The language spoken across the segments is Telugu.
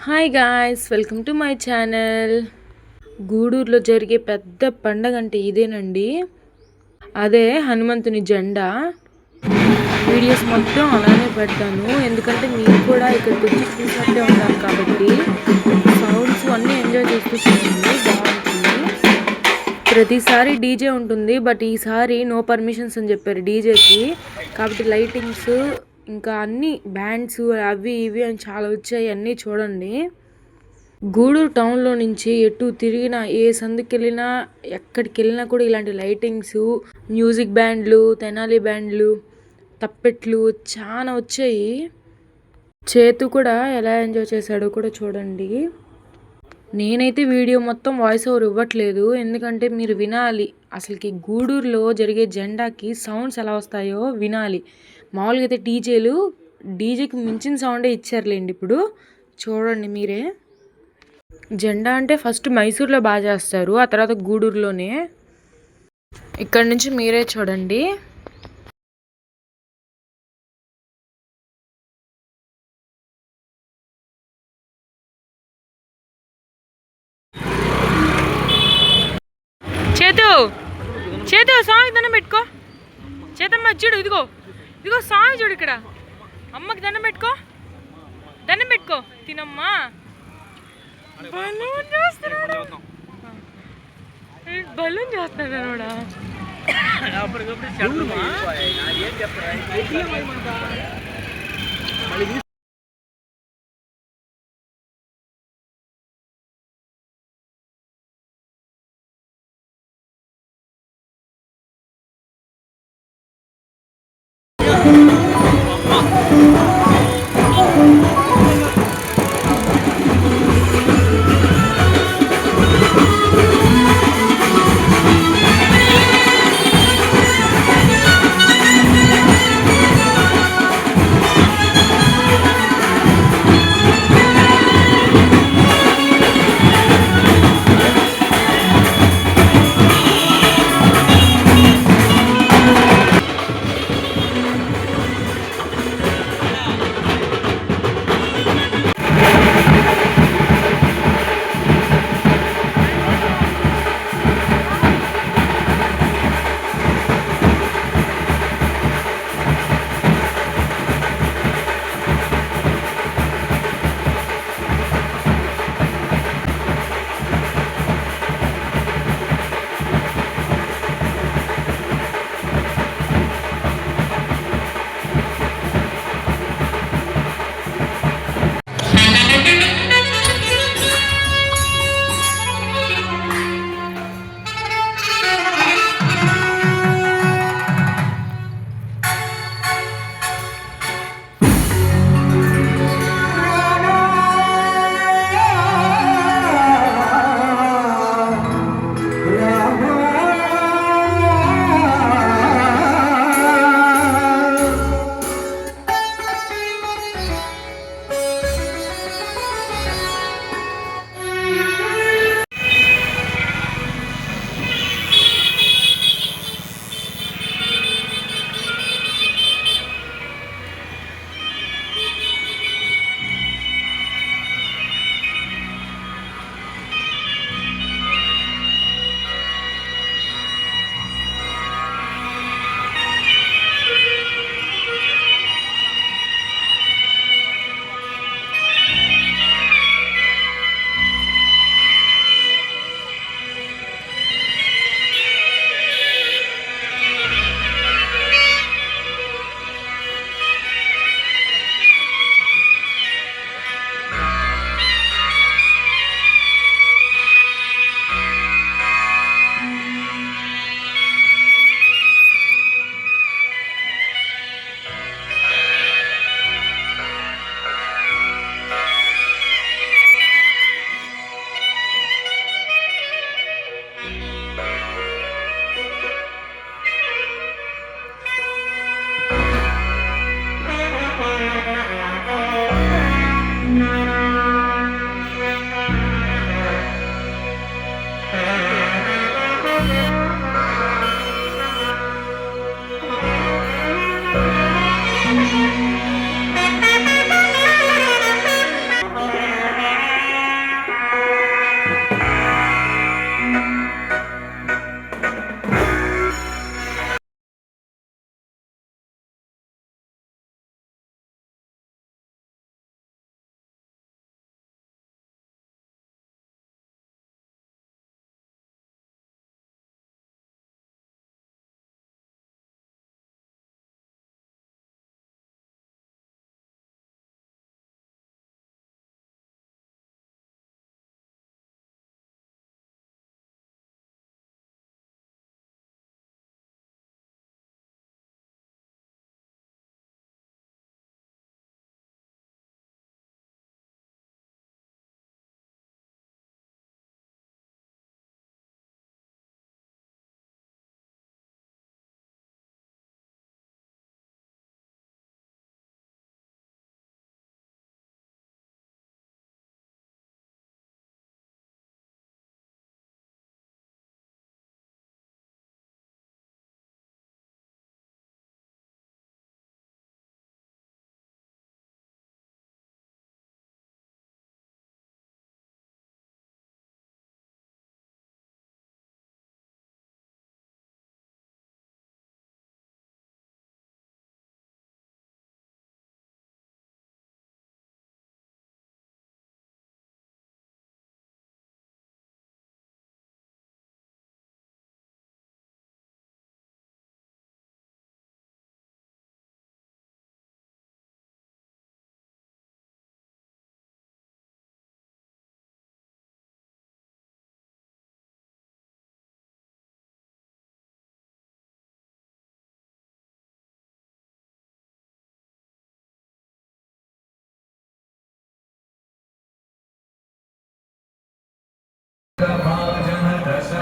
Hi guys, welcome to my channel. గూడూరులో జరిగే పెద్ద పండగ అంటే ఇదేనండి. అదే హనుమంతుని జెండా. వీడియోస్ మొత్తం అలానే పెడతాను, ఎందుకంటే మీరు కూడా ఇక్కడికి వచ్చి చూసినట్టే ఉంటారు కాబట్టి సౌండ్స్ అన్నీ ఎంజాయ్ చేస్తూ చూడండి, బాగుంటుంది. ప్రతిసారి డీజే ఉంటుంది, బట్ ఈసారి నో పర్మిషన్స్ అని చెప్పారు డీజేకి. కాబట్టి లైటింగ్స్ ఇంకా అన్నీ బ్యాండ్స్ అవి ఇవి అని చాలా వచ్చాయి, అన్నీ చూడండి. గూడూరు టౌన్లో నుంచి ఎటు తిరిగినా, ఏ సందుకి వెళ్ళినా, ఎక్కడికి వెళ్ళినా కూడా ఇలాంటి లైటింగ్స్, మ్యూజిక్ బ్యాండ్లు, తెనాలి బ్యాండ్లు, తప్పెట్లు చాలా వచ్చాయి. చేతు కూడా ఎలా ఎంజాయ్ చేశాడో కూడా చూడండి. నేనైతే వీడియో మొత్తం వాయిస్ ఓవర్ ఇవ్వట్లేదు, ఎందుకంటే మీరు వినాలి. అసలుకి గూడూరులో జరిగే జెండాకి సౌండ్స్ ఎలా వస్తాయో వినాలి. మామూలుగా అయితే డీజేకి మించిన సౌండే ఇచ్చారులేండి. ఇప్పుడు చూడండి మీరే. జెండా అంటే ఫస్ట్ మైసూర్లో బాగా చేస్తారు, ఆ తర్వాత గూడూరులోనే. ఇక్కడ నుంచి మీరే చూడండి. చేతు చేతు స్వామికి దండం పెట్టుకో. చేతమ్మ చూడు, ఇదిగో ఇదిగో స్వామి చూడు, ఇక్కడ అమ్మకి దండం పెట్టుకో. దండం పెట్టుకో, తినమ్మా. బలూన్ చేస్తున్నాడు అనమాట.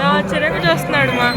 ఆశ్చర్యంగా చూస్తున్నాడు మా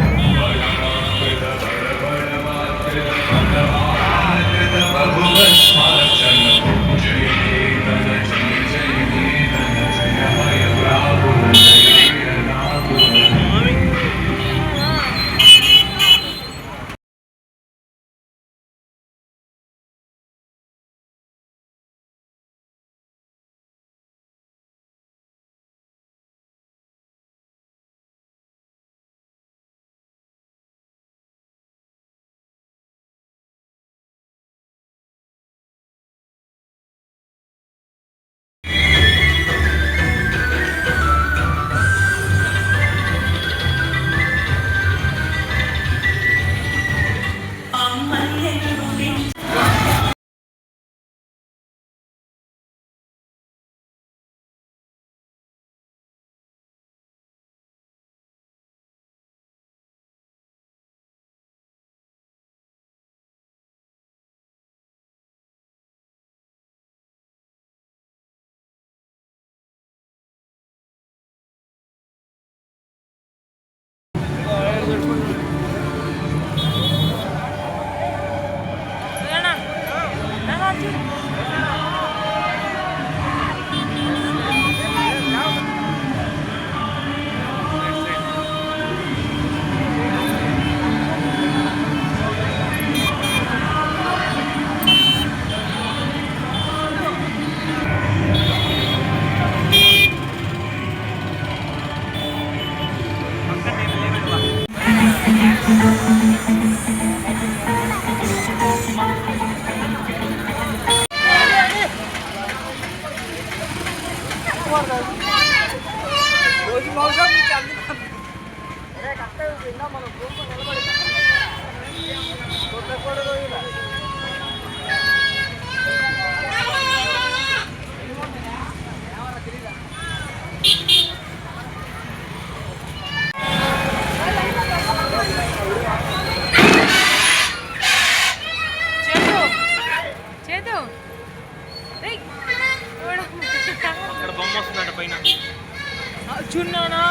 చూన్నానా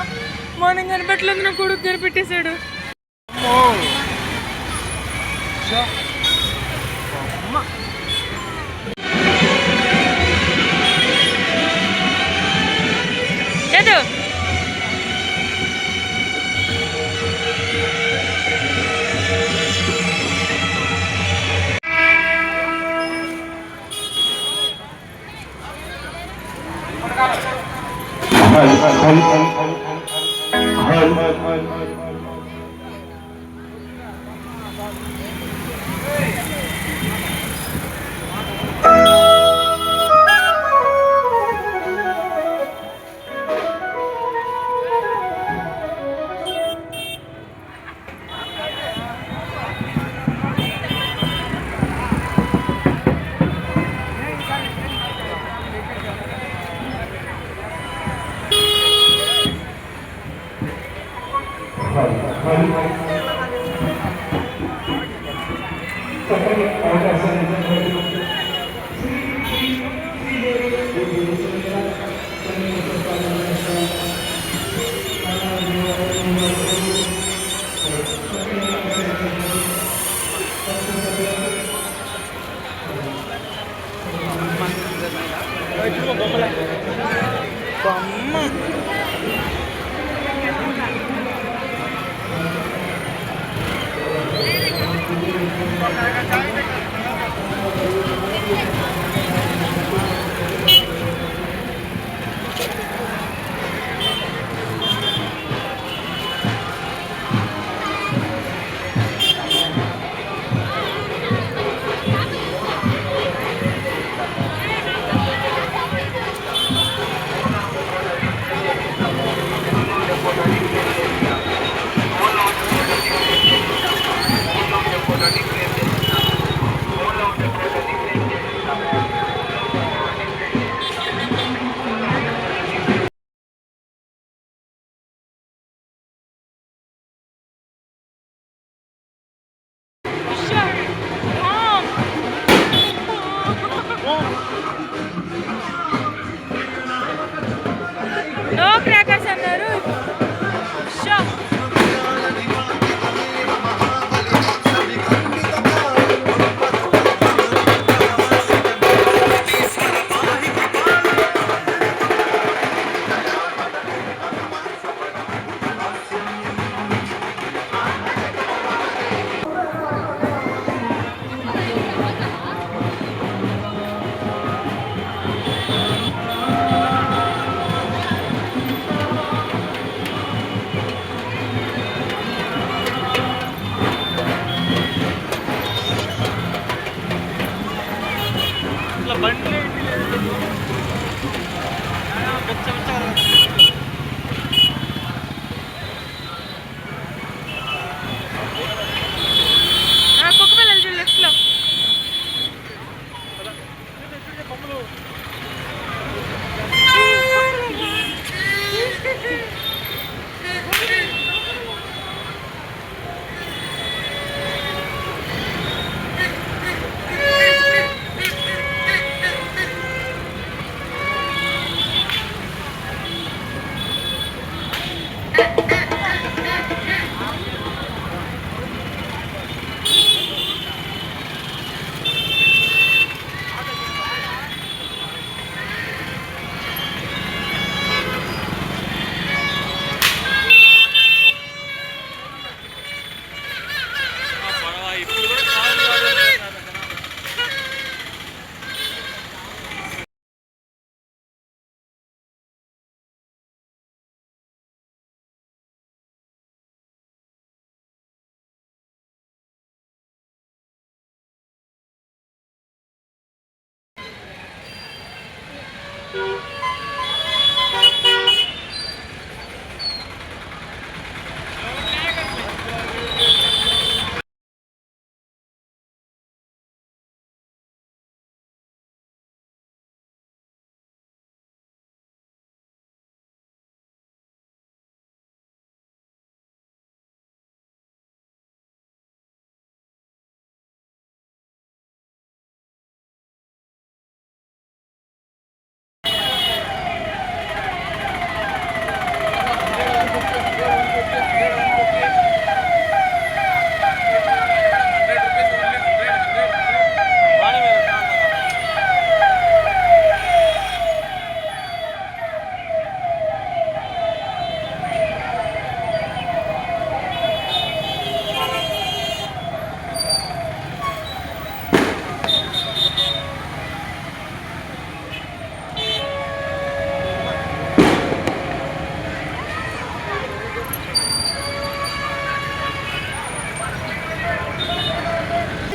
మార్నింగ్ కనిపెట్టలేదు నా కొడుకు కనిపెట్టేశాడు ఏదో నో క్రాకర్స్ అన్నారు. కుక్క పిల్లలు చూడు లెఫ్ట్ లో.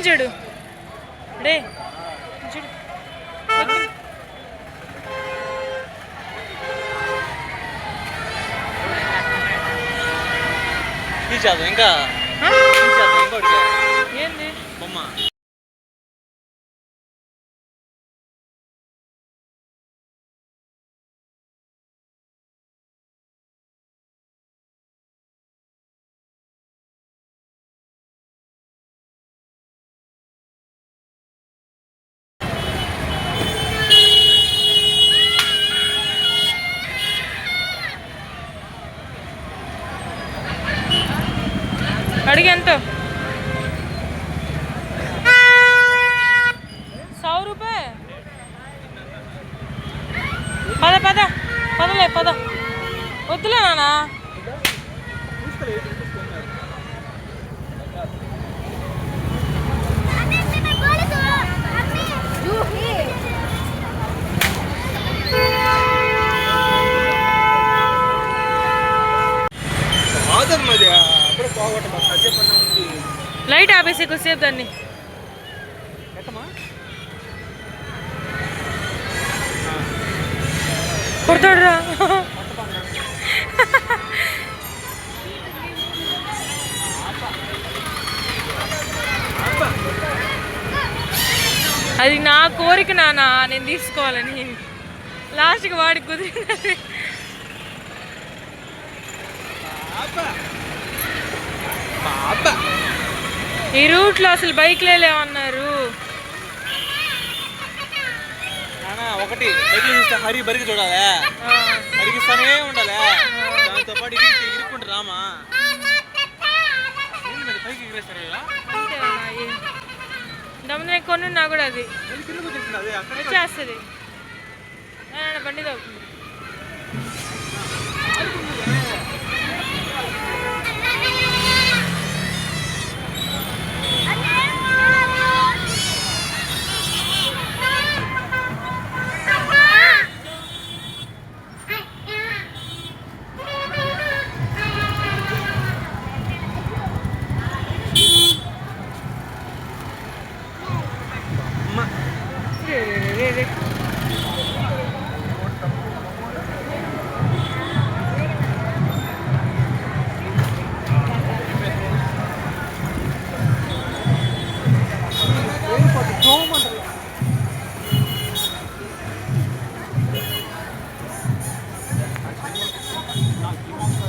చూడు డే చూడు ఇంకా ఏంది బొమ్మ అడిగి ఎంత 100 రూపాయ పదలే వద్దులే నానా లైట్ ఆపేసి కొద్దిసేపు దాన్ని కొడతాడురా అది నా కోరిక నానా నేను తీసుకోవాలని లాస్ట్కి వాడికి కుదిరినది ఈ రూట్లో అసలు బైక్లే లేవన్నారు ఒకటి బైక్లు చూస్తే హరి బరికి చూడాలి అరిగిస్తానే ఉండాలి దాంతో పాటు ఇరుక్కుంటారు రామా పైకి ఎగిరేస్తారు దమ్మున కొనున్నా కూడా అది వచ్చేస్తుంది బండి తగ్గుతుంది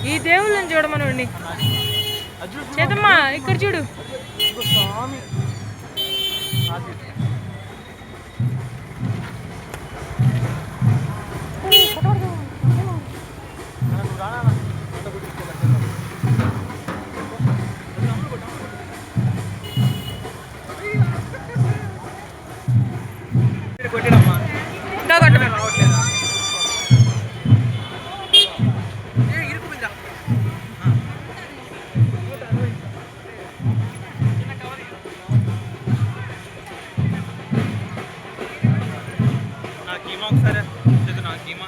ఈ దేవుళ్ళని చూడమనండి. చేతమ్మా ఇక్కడ చూడు. స్వామి కొట్టిడమ్మా ఇంకా కొట్టమే. నాకీమా ఒకసారి చదువు నాకీమా.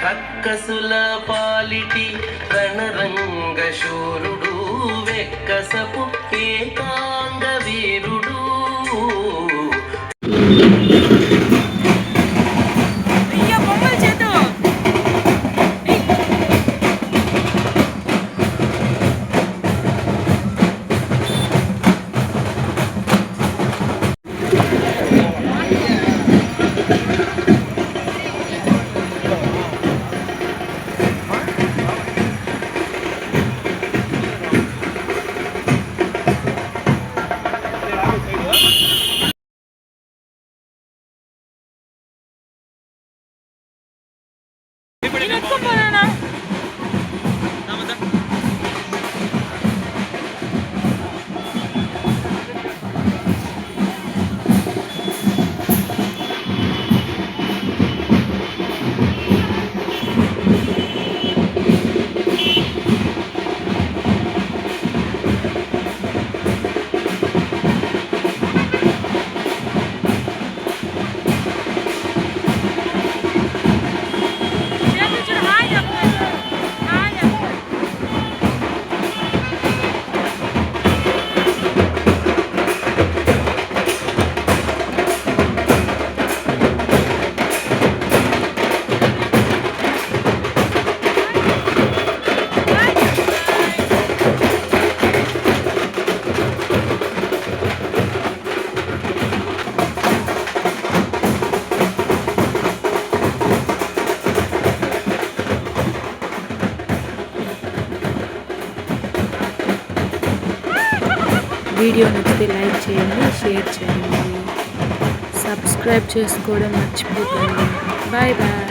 రక్కసుల పాలిటి రణరంగశూరుడు వెక్కసపు ఏకాంగ వీరుడు అయ్యో బొమ్మలు చేద్దాం. ఎత్తుకోపోనా వీడియో నచ్చితే లైక్ చేయండి, షేర్ చేయండి, సబ్స్క్రైబ్ చేసుకోవడం మర్చిపోకండి. Bye bye.